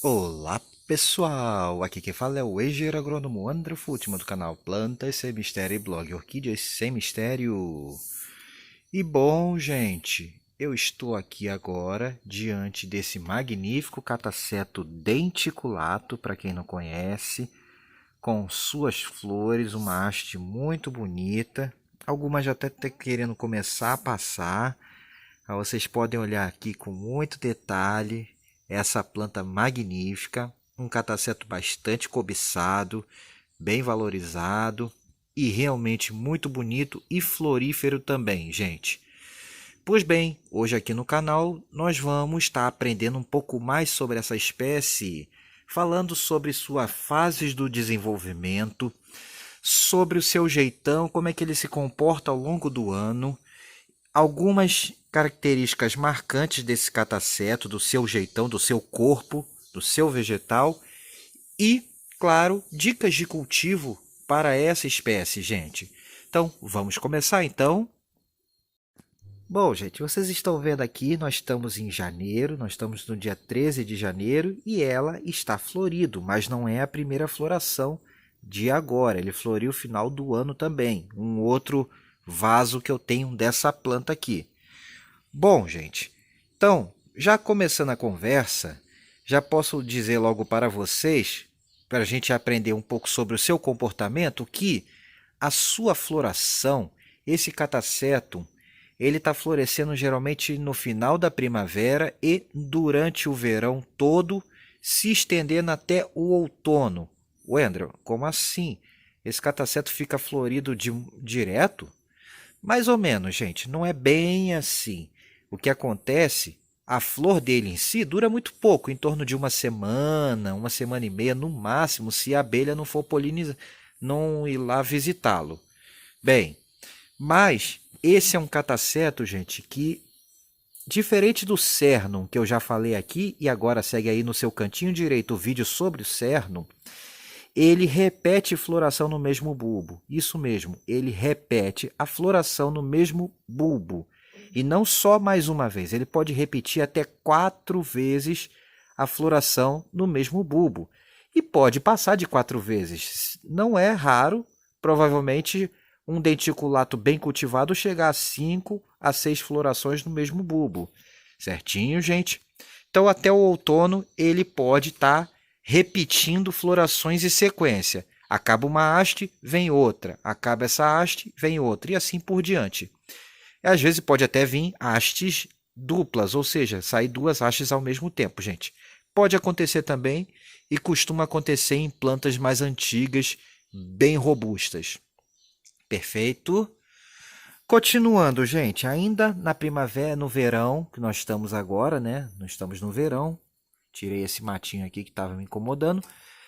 Olá pessoal, aqui quem fala é o engenheiro agrônomo André Futman do canal Plantas Sem Mistério e blog Orquídeas Sem Mistério. E bom, gente, eu estou aqui agora diante desse magnífico cataceto denticulato, para quem não conhece, com suas flores, uma haste muito bonita. Algumas já até estão querendo começar a passar. Vocês podem olhar aqui com muito detalhe essa planta magnífica, um cataceto bastante cobiçado, bem valorizado e realmente muito bonito e florífero também, gente. Pois bem, hoje aqui no canal nós vamos estar aprendendo um pouco mais sobre essa espécie, falando sobre suas fases do desenvolvimento, sobre o seu jeitão, como é que ele se comporta ao longo do ano, algumas características marcantes desse cataceto, do seu jeitão, do seu corpo, do seu vegetal e, claro, dicas de cultivo para essa espécie, gente. Então, vamos começar então. Bom, gente, vocês estão vendo aqui, nós estamos em janeiro, nós estamos no dia 13 de janeiro e ela está florido, mas não é a primeira floração de agora, ele floriu no final do ano também, um outro vaso que eu tenho dessa planta aqui. Bom, gente, então, já começando a conversa, já posso dizer logo para vocês, para a gente aprender um pouco sobre o seu comportamento, que a sua floração, esse catacetum, ele está florescendo geralmente no final da primavera e durante o verão todo, se estendendo até o outono. Wendel, como assim? Esse cataceto fica florido direto? Mais ou menos, gente, não é bem assim. O que acontece, a flor dele em si dura muito pouco, em torno de uma semana e meia no máximo, se a abelha não for polinizar, não ir lá visitá-lo. Bem, mas esse é um cataceto, gente, que diferente do cernum, que eu já falei aqui, e agora segue aí no seu cantinho direito o vídeo sobre o cernum, ele repete floração no mesmo bulbo. Isso mesmo, ele repete a floração no mesmo bulbo. E não só mais uma vez, ele pode repetir até 4 vezes a floração no mesmo bulbo. E pode passar de 4 vezes. Não é raro, provavelmente um denticulato bem cultivado chegar a 5 a 6 florações no mesmo bulbo. Certinho, gente? Então, até o outono, ele pode estar repetindo florações e sequência. Acaba uma haste, vem outra. Acaba essa haste, vem outra. E assim por diante. E às vezes pode até vir hastes duplas, ou seja, sair 2 hastes ao mesmo tempo, gente. Pode acontecer também e costuma acontecer em plantas mais antigas, bem robustas. Perfeito? Continuando, gente, ainda na primavera, no verão, que nós estamos agora, né? Nós estamos no verão. Tirei esse matinho aqui que estava me incomodando.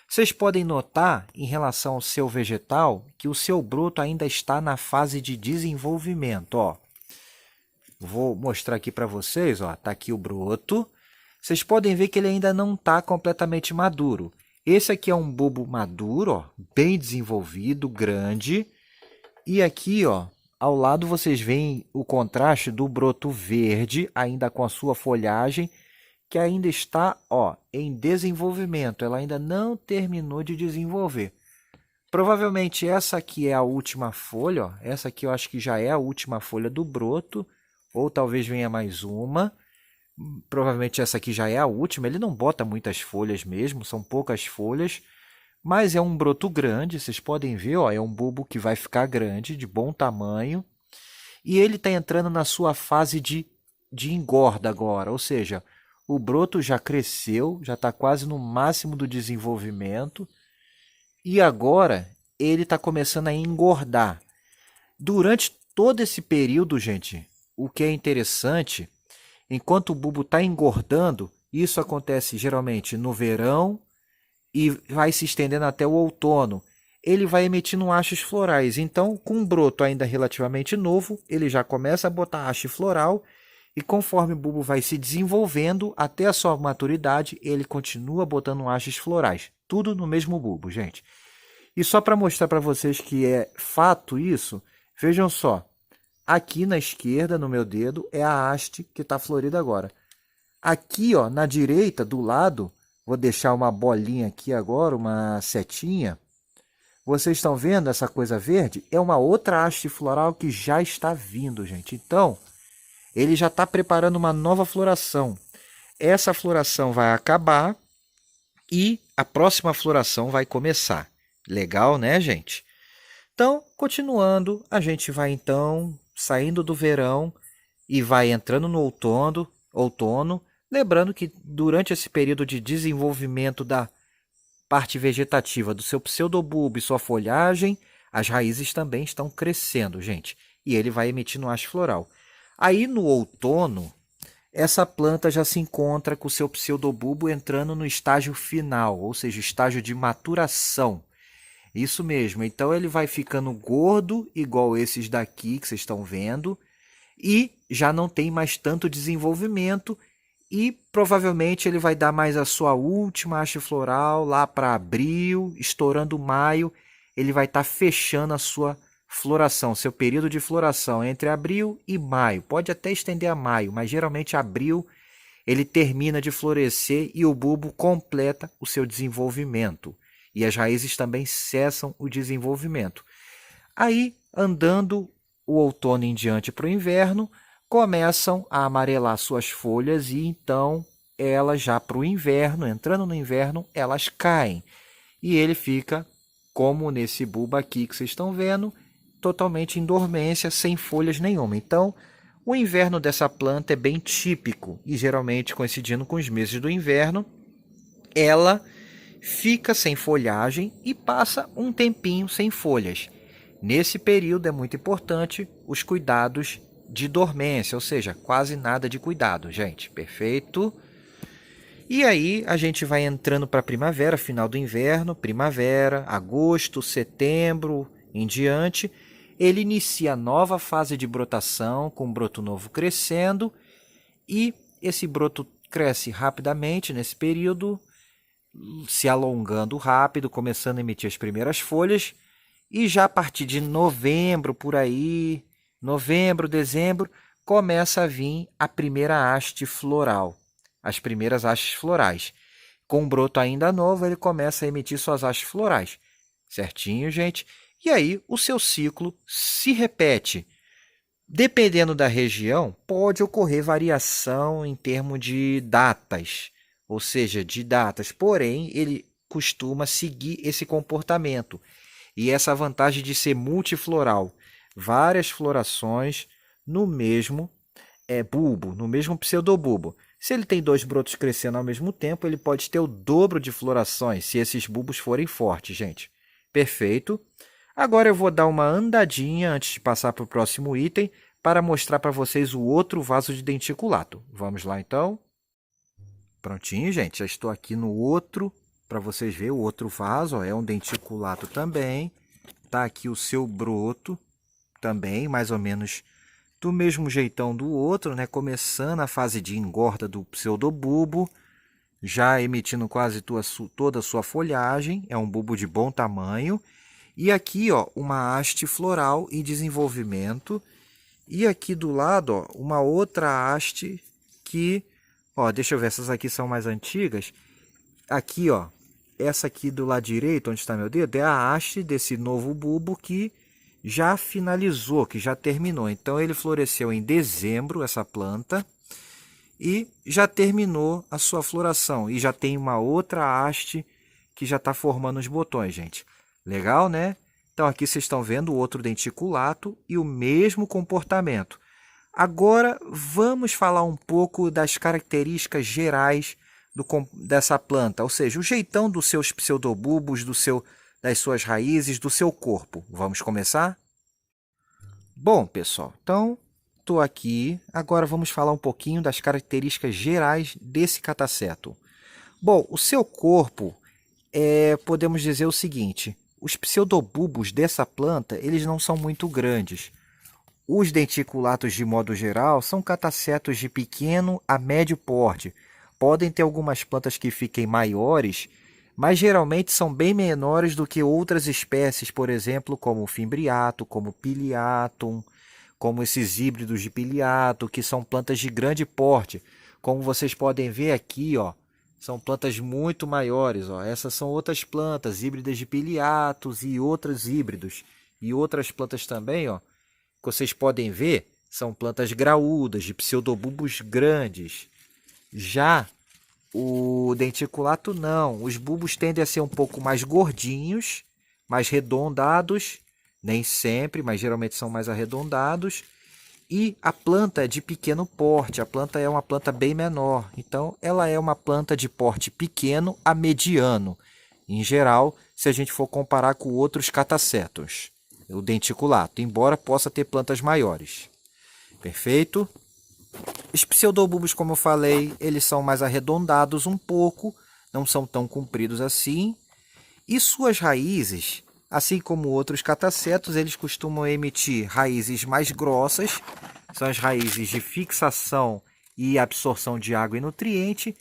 Vocês podem notar, em relação ao seu vegetal, que o seu broto ainda está na fase de desenvolvimento. Ó. Vou mostrar aqui para vocês. Está aqui o broto. Vocês podem ver que ele ainda não está completamente maduro. Esse aqui é um bulbo maduro, ó, bem desenvolvido, grande. E aqui, ó, ao lado vocês veem o contraste do broto verde, ainda com a sua folhagem, que ainda está, ó, em desenvolvimento. Ela ainda não terminou de desenvolver. Provavelmente essa aqui é a última folha. Ó. Essa aqui eu acho que já é a última folha do broto. Ou talvez venha mais uma. Provavelmente essa aqui já é a última. Ele não bota muitas folhas mesmo, são poucas folhas. Mas é um broto grande, vocês podem ver, ó, é um bulbo que vai ficar grande, de bom tamanho. E ele está entrando na sua fase de engorda agora, ou seja, o broto já cresceu, já está quase no máximo do desenvolvimento. E agora ele está começando a engordar. Durante todo esse período, gente, o que é interessante, enquanto o bulbo está engordando, isso acontece geralmente no verão, e vai se estendendo até o outono, ele vai emitindo hastes florais. Então, com um broto ainda relativamente novo, ele já começa a botar haste floral e conforme o bulbo vai se desenvolvendo até a sua maturidade, ele continua botando hastes florais. Tudo no mesmo bulbo, gente. E só para mostrar para vocês que é fato isso, vejam só. Aqui na esquerda, no meu dedo, é a haste que está florida agora. Aqui, ó, na direita, do lado, Vou deixar uma bolinha aqui agora, uma setinha. Vocês estão vendo essa coisa verde? É uma outra haste floral que já está vindo, gente. Então, ele já está preparando uma nova floração. Essa floração vai acabar e a próxima floração vai começar. Legal, né, gente? Então, continuando, a gente vai então saindo do verão e vai entrando no outono, lembrando que durante esse período de desenvolvimento da parte vegetativa do seu pseudobulbo e sua folhagem, as raízes também estão crescendo, gente, e ele vai emitindo haste floral. Aí no outono, essa planta já se encontra com o seu pseudobulbo entrando no estágio final, ou seja, o estágio de maturação. Isso mesmo, então ele vai ficando gordo, igual esses daqui que vocês estão vendo, e já não tem mais tanto desenvolvimento e provavelmente ele vai dar mais a sua última haste floral lá para abril, estourando maio, ele vai estar fechando a sua floração, seu período de floração entre abril e maio. Pode até estender a maio, mas geralmente abril ele termina de florescer e o bulbo completa o seu desenvolvimento. E as raízes também cessam o desenvolvimento. Aí, andando o outono em diante para o inverno, começam a amarelar suas folhas e então elas já para o inverno, entrando no inverno, elas caem. E ele fica, como nesse bulbo aqui que vocês estão vendo, totalmente em dormência, sem folhas nenhuma. Então, o inverno dessa planta é bem típico e geralmente coincidindo com os meses do inverno, ela fica sem folhagem e passa um tempinho sem folhas. Nesse período é muito importante os cuidados de dormência, ou seja, quase nada de cuidado, gente. Perfeito? E aí a gente vai entrando para a primavera, final do inverno, primavera, agosto, setembro, em diante. Ele inicia a nova fase de brotação, com um broto novo crescendo, e esse broto cresce rapidamente nesse período, se alongando rápido, começando a emitir as primeiras folhas, e já a partir de novembro, por aí, novembro, dezembro, começa a vir a primeira haste floral, as primeiras hastes florais. Com um broto ainda novo, ele começa a emitir suas hastes florais. Certinho, gente? E aí, o seu ciclo se repete. Dependendo da região, pode ocorrer variação em termos de datas, ou seja, de datas, porém, ele costuma seguir esse comportamento. E essa vantagem de ser multifloral, várias florações no mesmo bulbo, no mesmo pseudobulbo. Se ele tem dois brotos crescendo ao mesmo tempo, ele pode ter o dobro de florações, se esses bulbos forem fortes, gente. Perfeito. Agora eu vou dar uma andadinha antes de passar para o próximo item, para mostrar para vocês o outro vaso de denticulato. Vamos lá, então? Prontinho, gente, já estou aqui no outro, para vocês verem o outro vaso, ó, é um denticulato também. Tá aqui o seu broto, também, mais ou menos do mesmo jeitão do outro, né? Começando a fase de engorda do pseudobulbo, já emitindo quase toda a sua folhagem, é um bulbo de bom tamanho. E aqui, ó, uma haste floral em desenvolvimento. E aqui do lado, ó, uma outra haste que... Ó, deixa eu ver, essas aqui são mais antigas. Aqui, ó, essa aqui do lado direito, onde está meu dedo, é a haste desse novo bulbo que já finalizou, que já terminou. Então, ele floresceu em dezembro, essa planta, e já terminou a sua floração. E já tem uma outra haste que já está formando os botões, gente. Legal, né? Então, aqui vocês estão vendo o outro denticulato e o mesmo comportamento. Agora, vamos falar um pouco das características gerais dessa planta, ou seja, o jeitão dos seus pseudobulbos, das suas raízes, do seu corpo. Vamos começar? Bom, pessoal, então estou aqui. Agora vamos falar um pouquinho das características gerais desse catacetum. Bom, o seu corpo, podemos dizer o seguinte, os pseudobulbos dessa planta, eles não são muito grandes. Os denticulatos, de modo geral, são catacetos de pequeno a médio porte. Podem ter algumas plantas que fiquem maiores, mas geralmente são bem menores do que outras espécies, por exemplo, como o fimbriato, como o pileatum, como esses híbridos de pileato, que são plantas de grande porte. Como vocês podem ver aqui, ó, São plantas muito maiores, ó. Essas são outras plantas, híbridas de piliatos e outros híbridos. E outras plantas também, ó, que vocês podem ver, são plantas graúdas, de pseudobulbos grandes. Já o denticulato não. Os bulbos tendem a ser um pouco mais gordinhos, mais arredondados, nem sempre, mas geralmente são mais arredondados. E a planta é de pequeno porte, a planta é uma planta bem menor. Então, ela é uma planta de porte pequeno a mediano, em geral, se a gente for comparar com outros catacetos, o denticulato, embora possa ter plantas maiores. Perfeito? Os pseudobulbos, como eu falei, eles são mais arredondados um pouco, não são tão compridos assim. E suas raízes, assim como outros catacetos, eles costumam emitir raízes mais grossas, são as raízes de fixação e absorção de água e nutriente,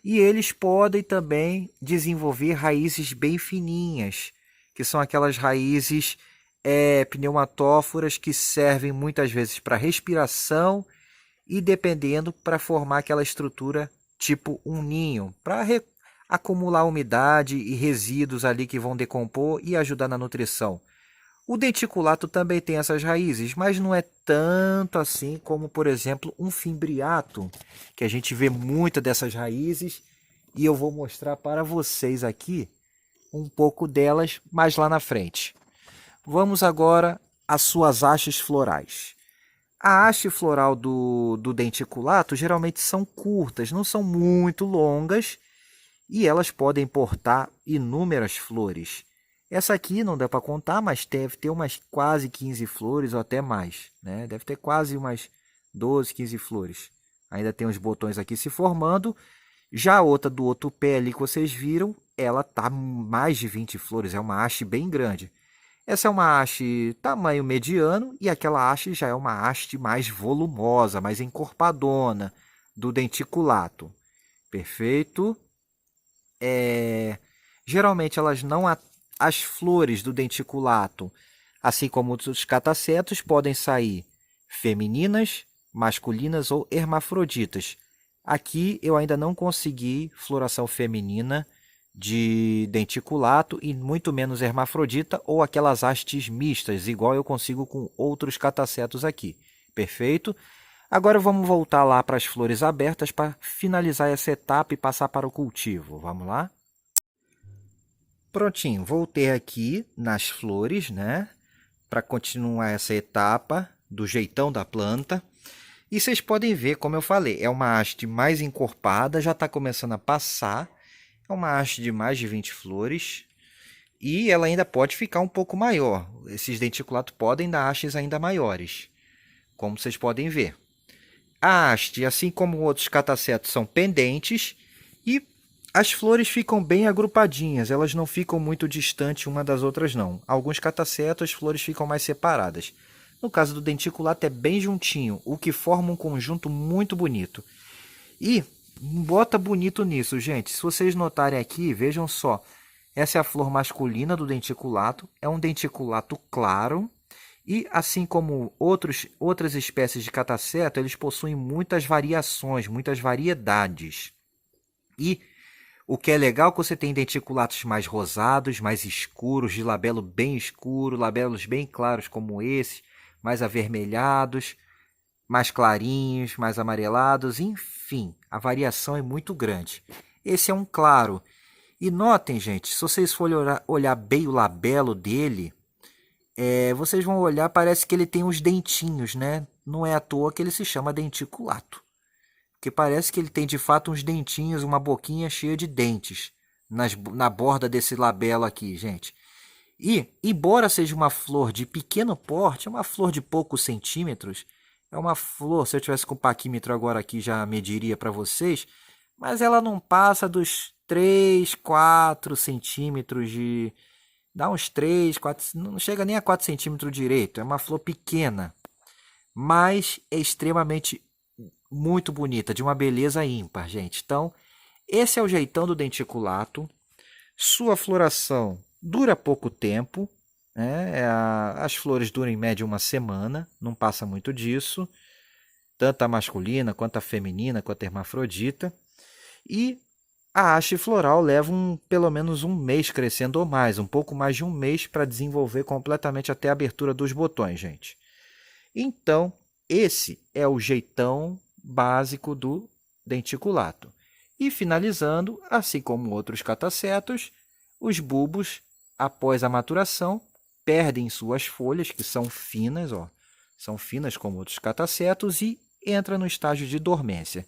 e eles podem também desenvolver raízes bem fininhas, que são aquelas raízes pneumatóforas que servem muitas vezes para respiração e, dependendo, para formar aquela estrutura tipo um ninho, para acumular umidade e resíduos ali que vão decompor e ajudar na nutrição. O denticulato também tem essas raízes, mas não é tanto assim como, por exemplo, um fimbriato, que a gente vê muita dessas raízes, e eu vou mostrar para vocês aqui um pouco delas mais lá na frente. Vamos agora às suas hastes florais. A haste floral do denticulato geralmente são curtas, não são muito longas, e elas podem portar inúmeras flores. Essa aqui não dá para contar, mas deve ter umas quase 15 flores ou até mais, né? Deve ter quase umas 12, 15 flores. Ainda tem os botões aqui se formando. Já a outra do outro pé ali que vocês viram, ela tá mais de 20 flores, é uma haste bem grande. Essa é uma haste tamanho mediano e aquela haste já é uma haste mais volumosa, mais encorpadona do denticulato. Perfeito? Geralmente elas não as flores do denticulato, assim como os catacetos, podem sair femininas, masculinas ou hermafroditas. Aqui eu ainda não consegui floração feminina de denticulato e muito menos hermafrodita ou aquelas hastes mistas, igual eu consigo com outros catacetos aqui. Perfeito? Agora vamos voltar lá para as flores abertas para finalizar essa etapa e passar para o cultivo. Vamos lá? Prontinho, voltei aqui nas flores, né? Para continuar essa etapa do jeitão da planta. E vocês podem ver, como eu falei, é uma haste mais encorpada, já está começando a passar. É uma haste de mais de 20 flores. E ela ainda pode ficar um pouco maior. Esses denticulatos podem dar hastes ainda maiores, como vocês podem ver. A haste, assim como outros catacetos, são pendentes e as flores ficam bem agrupadinhas, elas não ficam muito distantes uma das outras não. Alguns catacetos as flores ficam mais separadas. No caso do denticulato é bem juntinho, o que forma um conjunto muito bonito. E bota bonito nisso, gente. Se vocês notarem aqui, vejam só. Essa é a flor masculina do denticulato, é um denticulato claro. E assim como outras espécies de cataceto, eles possuem muitas variações, muitas variedades. E o que é legal é que você tem denticulatos mais rosados, mais escuros, de labelo bem escuro, labelos bem claros como esse, mais avermelhados, mais clarinhos, mais amarelados, enfim, a variação é muito grande. Esse é um claro. E notem, gente, se vocês forem olhar bem o labelo dele, vocês vão olhar, parece que ele tem uns dentinhos, né? Não é à toa que ele se chama denticulato. Porque parece que ele tem de fato uns dentinhos, uma boquinha cheia de dentes na borda desse labelo aqui, gente. E, embora seja uma flor de pequeno porte, é uma flor de poucos centímetros, é uma flor, se eu tivesse com o paquímetro agora aqui já mediria para vocês, mas ela não passa dos 3, 4 centímetros de... Dá uns 3, 4, não chega nem a 4 centímetros direito, é uma flor pequena, mas é extremamente muito bonita, de uma beleza ímpar, gente. Então, esse é o jeitão do denticulato. Sua floração dura pouco tempo, né? As flores duram em média uma semana, não passa muito disso. Tanto a masculina, quanto a feminina, quanto a hermafrodita. E A haste floral leva pelo menos um mês crescendo ou mais, um pouco mais de um mês para desenvolver completamente até a abertura dos botões, gente. Então, esse é o jeitão básico do denticulato. E finalizando, assim como outros catacetos, os bulbos, após a maturação, perdem suas folhas, que são finas, ó, são finas como outros catacetos, e entra no estágio de dormência.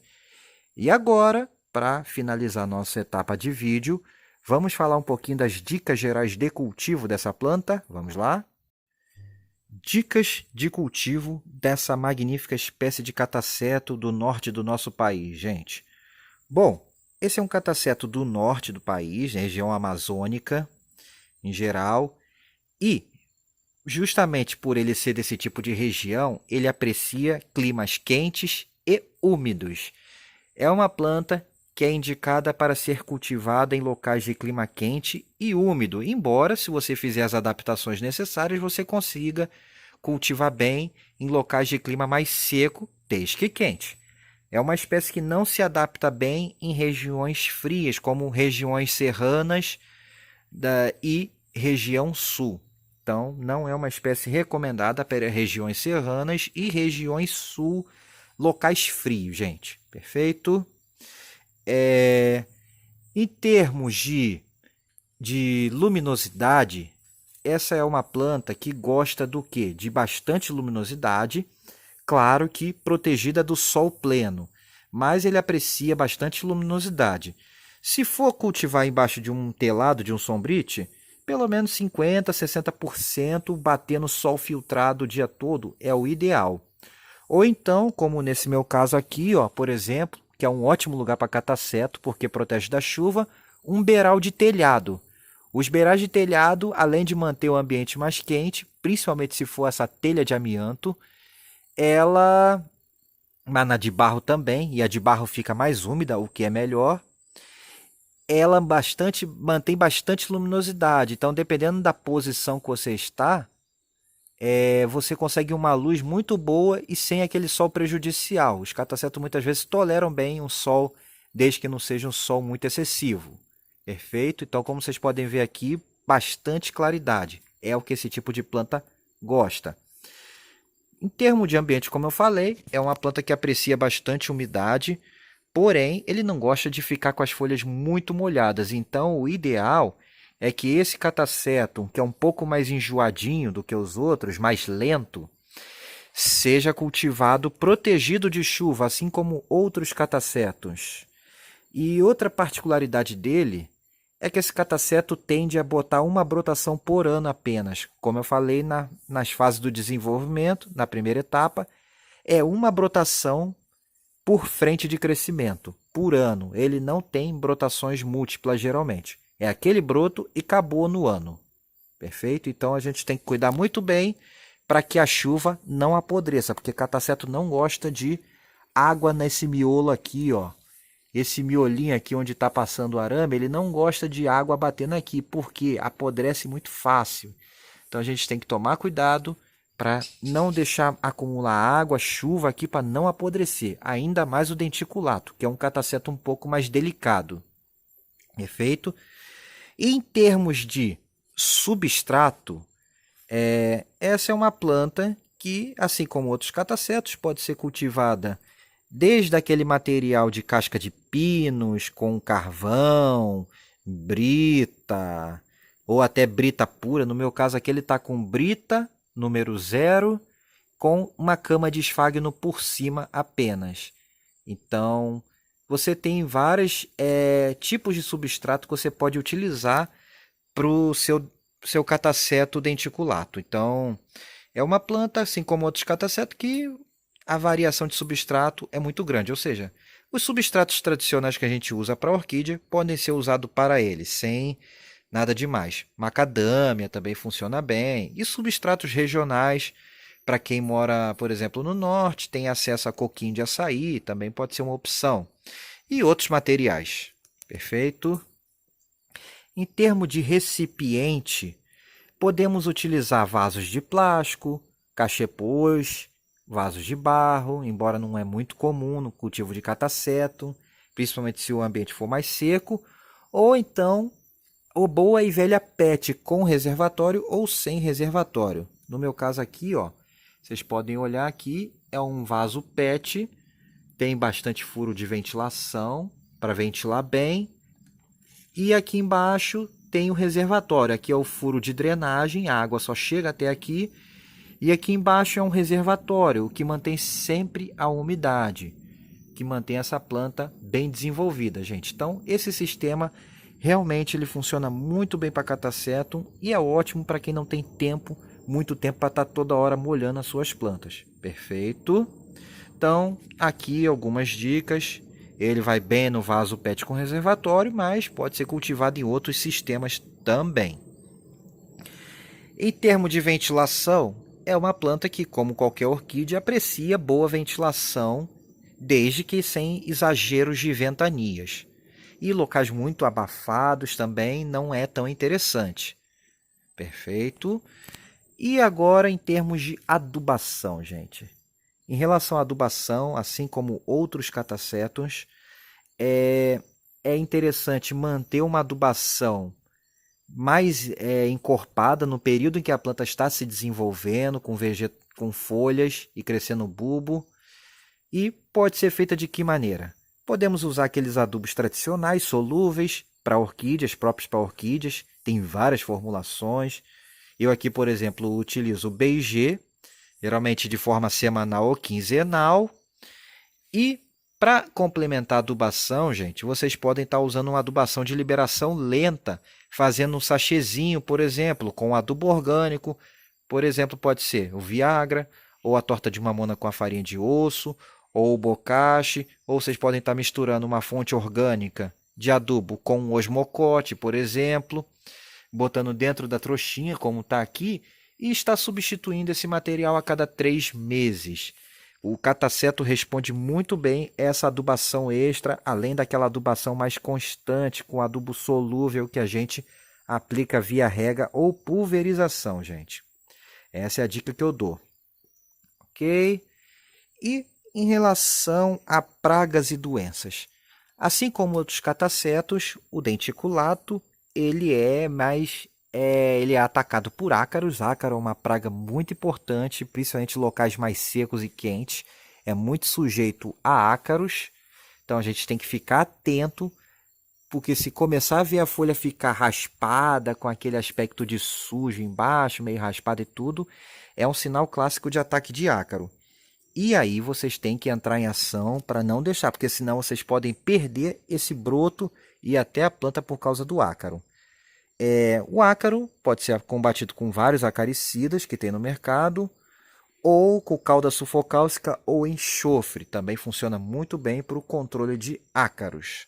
E agora, para finalizar nossa etapa de vídeo, vamos falar um pouquinho das dicas gerais de cultivo dessa planta. Vamos lá? Dicas de cultivo dessa magnífica espécie de cataceto do norte do nosso país, gente. Bom, esse é um cataceto do norte do país, região amazônica em geral, e justamente por ele ser desse tipo de região, ele aprecia climas quentes e úmidos. É uma planta que é indicada para ser cultivada em locais de clima quente e úmido, embora, se você fizer as adaptações necessárias, você consiga cultivar bem em locais de clima mais seco, desde que quente. É uma espécie que não se adapta bem em regiões frias, como regiões serranas e região sul. Então, não é uma espécie recomendada para regiões serranas e regiões sul, locais frios, gente. Perfeito? Em termos de luminosidade, essa é uma planta que gosta do quê? De bastante luminosidade, claro que protegida do sol pleno, mas ele aprecia bastante luminosidade. Se for cultivar embaixo de um telado, de um sombrite, pelo menos 50, 60% bater no sol filtrado o dia todo é o ideal. Ou então, como nesse meu caso aqui, ó, por exemplo, que é um ótimo lugar para cataceto, porque protege da chuva, um beiral de telhado. Os beirais de telhado, além de manter o ambiente mais quente, principalmente se for essa telha de amianto, ela, mas na de barro também, e a de barro fica mais úmida, o que é melhor, ela mantém bastante luminosidade. Então, dependendo da posição que você está, você consegue uma luz muito boa e sem aquele sol prejudicial. Os catacetos muitas vezes toleram bem um sol, desde que não seja um sol muito excessivo. Perfeito? Então, como vocês podem ver aqui, bastante claridade. É o que esse tipo de planta gosta. Em termos de ambiente, como eu falei, é uma planta que aprecia bastante umidade, porém, ele não gosta de ficar com as folhas muito molhadas. Então, o ideal é que esse catacetum, que é um pouco mais enjoadinho do que os outros, mais lento, seja cultivado protegido de chuva, assim como outros catacetums. E outra particularidade dele é que esse cataceto tende a botar uma brotação por ano apenas. Como eu falei nas fases do desenvolvimento, na primeira etapa, é uma brotação por frente de crescimento, por ano. Ele não tem brotações múltiplas geralmente. É aquele broto e acabou no ano. Perfeito? Então a gente tem que cuidar muito bem para que a chuva não apodreça, porque cataceto não gosta de água nesse miolo aqui, ó. Esse miolinho aqui onde está passando o arame, ele não gosta de água batendo aqui, porque apodrece muito fácil. Então a gente tem que tomar cuidado para não deixar acumular água, chuva aqui para não apodrecer. Ainda mais o denticulato, que é um cataceto um pouco mais delicado. Perfeito? E em termos de substrato, essa é uma planta que, assim como outros catacetos, pode ser cultivada desde aquele material de casca de pinos, com carvão, brita, ou até brita pura. No meu caso aqui ele está com brita número 0, com uma cama de esfagno por cima apenas. Então, você tem vários tipos de substrato que você pode utilizar para o seu cataceto denticulato. Então, é uma planta, assim como outros catacetos, que a variação de substrato é muito grande. Ou seja, os substratos tradicionais que a gente usa para orquídea podem ser usados para ele, sem nada demais. Macadâmia também funciona bem. E substratos regionais, para quem mora, por exemplo, no norte, tem acesso a coquinho de açaí, também pode ser uma opção. E outros materiais. Perfeito? Em termos de recipiente, podemos utilizar vasos de plástico, cachepôs, vasos de barro, embora não é muito comum no cultivo de cataceto. principalmente se o ambiente for mais seco, ou então o boa e velha PET com reservatório ou sem reservatório. No meu caso aqui, ó, vocês podem olhar aqui, é um vaso PET, tem bastante furo de ventilação para ventilar bem. E aqui embaixo tem o reservatório, aqui é o furo de drenagem, a água só chega até aqui. E aqui embaixo é um reservatório, o que mantém sempre a umidade, que mantém essa planta bem desenvolvida, gente. Então, esse sistema realmente ele funciona muito bem para Catasetum e é ótimo para quem não tem tempo, muito tempo para estar toda hora molhando as suas plantas. Perfeito? Então, aqui algumas dicas. Ele vai bem no vaso PET com reservatório, mas pode ser cultivado em outros sistemas também. Em termos de ventilação, é uma planta que, como qualquer orquídea, aprecia boa ventilação, desde que sem exageros de ventanias. E locais muito abafados também não é tão interessante. Perfeito? E agora em termos de adubação, gente. Em relação à adubação, assim como outros catasetums, é interessante manter uma adubação mais encorpada no período em que a planta está se desenvolvendo, com folhas e crescendo bulbo. E pode ser feita de que maneira? Podemos usar aqueles adubos tradicionais, solúveis, para orquídeas, próprios para orquídeas. Tem várias formulações. Eu aqui, por exemplo, utilizo o BG, geralmente de forma semanal ou quinzenal. E para complementar a adubação, gente, vocês podem estar usando uma adubação de liberação lenta, fazendo um sachêzinho, por exemplo, com adubo orgânico. Por exemplo, pode ser o Viagra, ou a torta de mamona com a farinha de osso, ou o bocache, ou vocês podem estar misturando uma fonte orgânica de adubo com um osmocote, por exemplo, botando dentro da trouxinha, como está aqui, e está substituindo esse material a cada 3 meses. O Catasetum responde muito bem essa adubação extra, além daquela adubação mais constante, com adubo solúvel que a gente aplica via rega ou pulverização, gente. Essa é a dica que eu dou. Ok? E em relação a pragas e doenças. Assim como outros catacetos, o denticulato ele é atacado por ácaros. Ácaro é uma praga muito importante, principalmente em locais mais secos e quentes. É muito sujeito a ácaros, então a gente tem que ficar atento, porque se começar a ver a folha ficar raspada, com aquele aspecto de sujo embaixo, meio raspada e tudo, é um sinal clássico de ataque de ácaro. E aí vocês têm que entrar em ação para não deixar, porque senão vocês podem perder esse broto e até a planta por causa do ácaro. O ácaro pode ser combatido com vários acaricidas que tem no mercado, ou com cauda sulfocálcica ou enxofre. Também funciona muito bem para o controle de ácaros.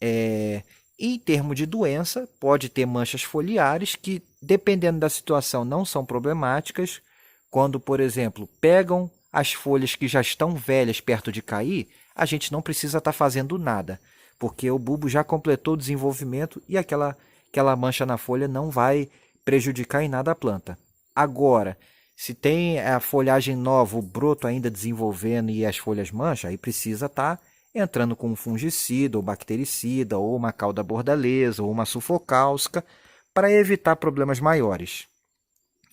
Em termos de doença, pode ter manchas foliares que, dependendo da situação, não são problemáticas. Quando, por exemplo, pegam as folhas que já estão velhas perto de cair, a gente não precisa estar fazendo nada, porque o bulbo já completou o desenvolvimento e aquela mancha na folha não vai prejudicar em nada a planta. Agora, se tem a folhagem nova, o broto ainda desenvolvendo e as folhas mancham, aí precisa estar entrando com um fungicida ou bactericida, ou uma cauda bordaleza, ou uma sulfocálcica, para evitar problemas maiores.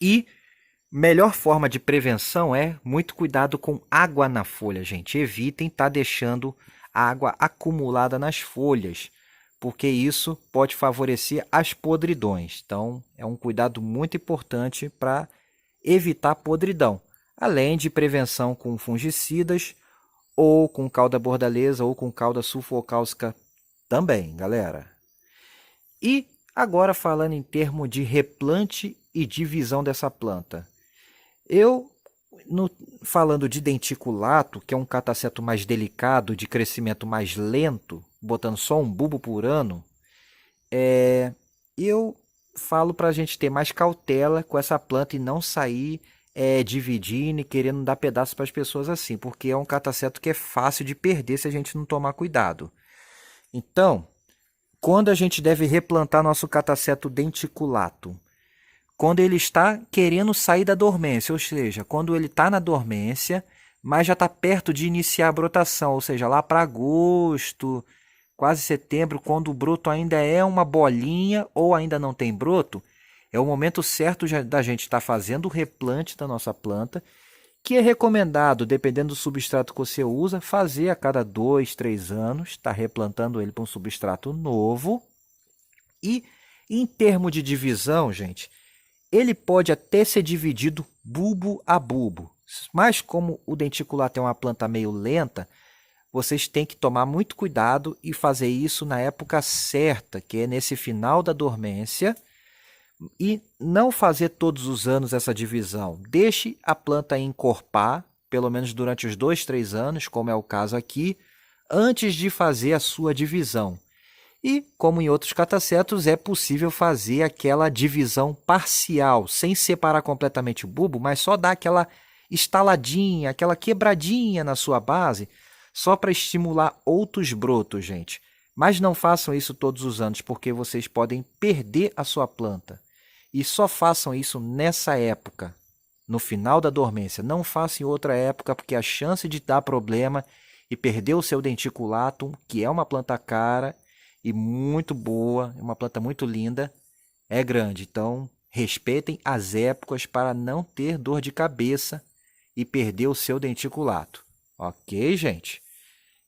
E melhor forma de prevenção é muito cuidado com água na folha, gente. Evitem estar deixando água acumulada nas folhas, porque isso pode favorecer as podridões. Então, é um cuidado muito importante para evitar podridão, além de prevenção com fungicidas, ou com cauda bordaleza, ou com cauda sulfocálcica também, galera. E agora falando em termos de replante e divisão dessa planta. Falando de denticulato, que é um cataseto mais delicado, de crescimento mais lento, botando só um bulbo por ano, eu falo para a gente ter mais cautela com essa planta e não sair dividindo e querendo dar pedaço para as pessoas assim, porque é um cataseto que é fácil de perder se a gente não tomar cuidado. Então, quando a gente deve replantar nosso cataseto denticulato? Quando ele está querendo sair da dormência, ou seja, quando ele está na dormência, mas já está perto de iniciar a brotação, ou seja, lá para agosto, quase setembro, quando o broto ainda é uma bolinha ou ainda não tem broto, é o momento certo da gente estar fazendo o replante da nossa planta, que é recomendado, dependendo do substrato que você usa, fazer a cada 2, 3 anos, está replantando ele para um substrato novo. E em termos de divisão, gente, ele pode até ser dividido bulbo a bulbo, mas como o denticulato é uma planta meio lenta, vocês têm que tomar muito cuidado e fazer isso na época certa, que é nesse final da dormência, e não fazer todos os anos essa divisão. Deixe a planta encorpar, pelo menos durante os 2, 3 anos, como é o caso aqui, antes de fazer a sua divisão. E, como em outros catacetos, é possível fazer aquela divisão parcial, sem separar completamente o bulbo, mas só dar aquela estaladinha, aquela quebradinha na sua base, só para estimular outros brotos, gente. Mas não façam isso todos os anos, porque vocês podem perder a sua planta. E só façam isso nessa época, no final da dormência. Não façam em outra época, porque a chance de dar problema e perder o seu denticulatum, que é uma planta cara e muito boa, é uma planta muito linda, é grande. Então, respeitem as épocas para não ter dor de cabeça e perder o seu denticulato. Ok, gente?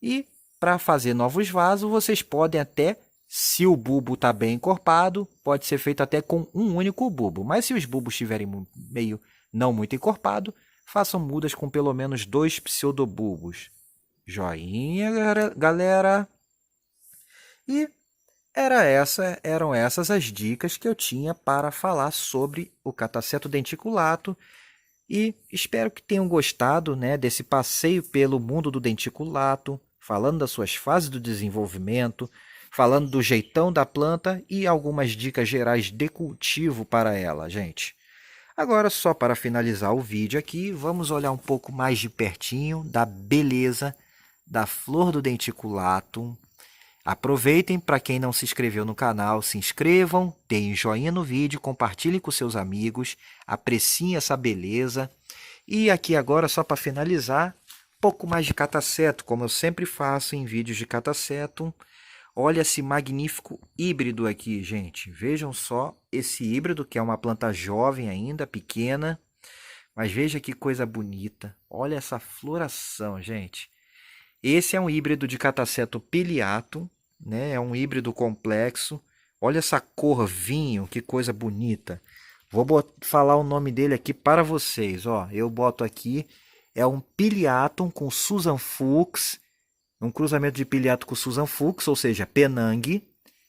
E para fazer novos vasos, vocês podem até, se o bulbo está bem encorpado, pode ser feito até com um único bulbo. Mas se os bulbos estiverem meio não muito encorpado, façam mudas com pelo menos 2 pseudobulbos. Joinha, galera! E eram essas as dicas que eu tinha para falar sobre o cataceto denticulato. E espero que tenham gostado, né, desse passeio pelo mundo do denticulato, falando das suas fases do desenvolvimento, falando do jeitão da planta e algumas dicas gerais de cultivo para ela, gente. Agora, só para finalizar o vídeo aqui, vamos olhar um pouco mais de pertinho da beleza da flor do denticulato. Aproveitem, para quem não se inscreveu no canal, se inscrevam, deem joinha no vídeo, compartilhem com seus amigos, apreciem essa beleza. E aqui agora, só para finalizar, um pouco mais de cataceto, como eu sempre faço em vídeos de cataceto. Olha esse magnífico híbrido aqui, gente. Vejam só esse híbrido, que é uma planta jovem ainda, pequena. Mas veja que coisa bonita. Olha essa floração, gente. Esse é um híbrido de cataceto pileatum, né? É um híbrido complexo. Olha essa cor vinho, que coisa bonita. Vou falar o nome dele aqui para vocês. Ó, eu boto aqui, é um pileatum com Susan Fuchs, um cruzamento de pileatum com Susan Fuchs, ou seja, Penang.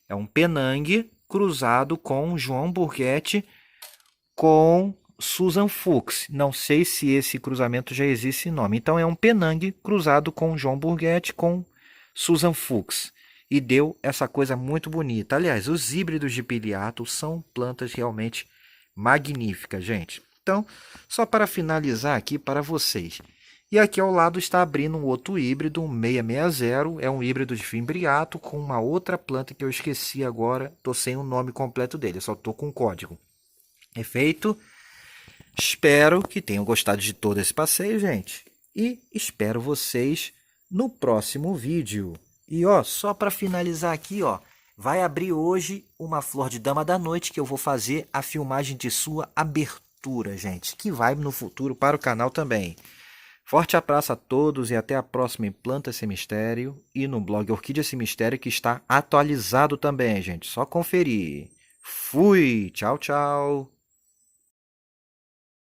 É um Penang cruzado com João Burguete com Susan Fuchs. Não sei se esse cruzamento já existe em nome. Então é um Penang cruzado com João Burguete com Susan Fuchs. E deu essa coisa muito bonita. Aliás, os híbridos de pileatum são plantas realmente magníficas, gente. Então, só para finalizar aqui para vocês. E aqui ao lado está abrindo um outro híbrido, um 660. É um híbrido de fimbriato com uma outra planta que eu esqueci agora. Estou sem o nome completo dele, só estou com o código. É feito. Espero que tenham gostado de todo esse passeio, gente. E espero vocês no próximo vídeo. E ó, só para finalizar aqui, ó, vai abrir hoje uma flor de dama da noite que eu vou fazer a filmagem de sua abertura, gente, que vai no futuro para o canal também. Forte abraço a todos e até a próxima em Planta Esse Mistério e no blog Orquídea Esse Mistério, que está atualizado também, gente. Só conferir. Fui! Tchau, tchau!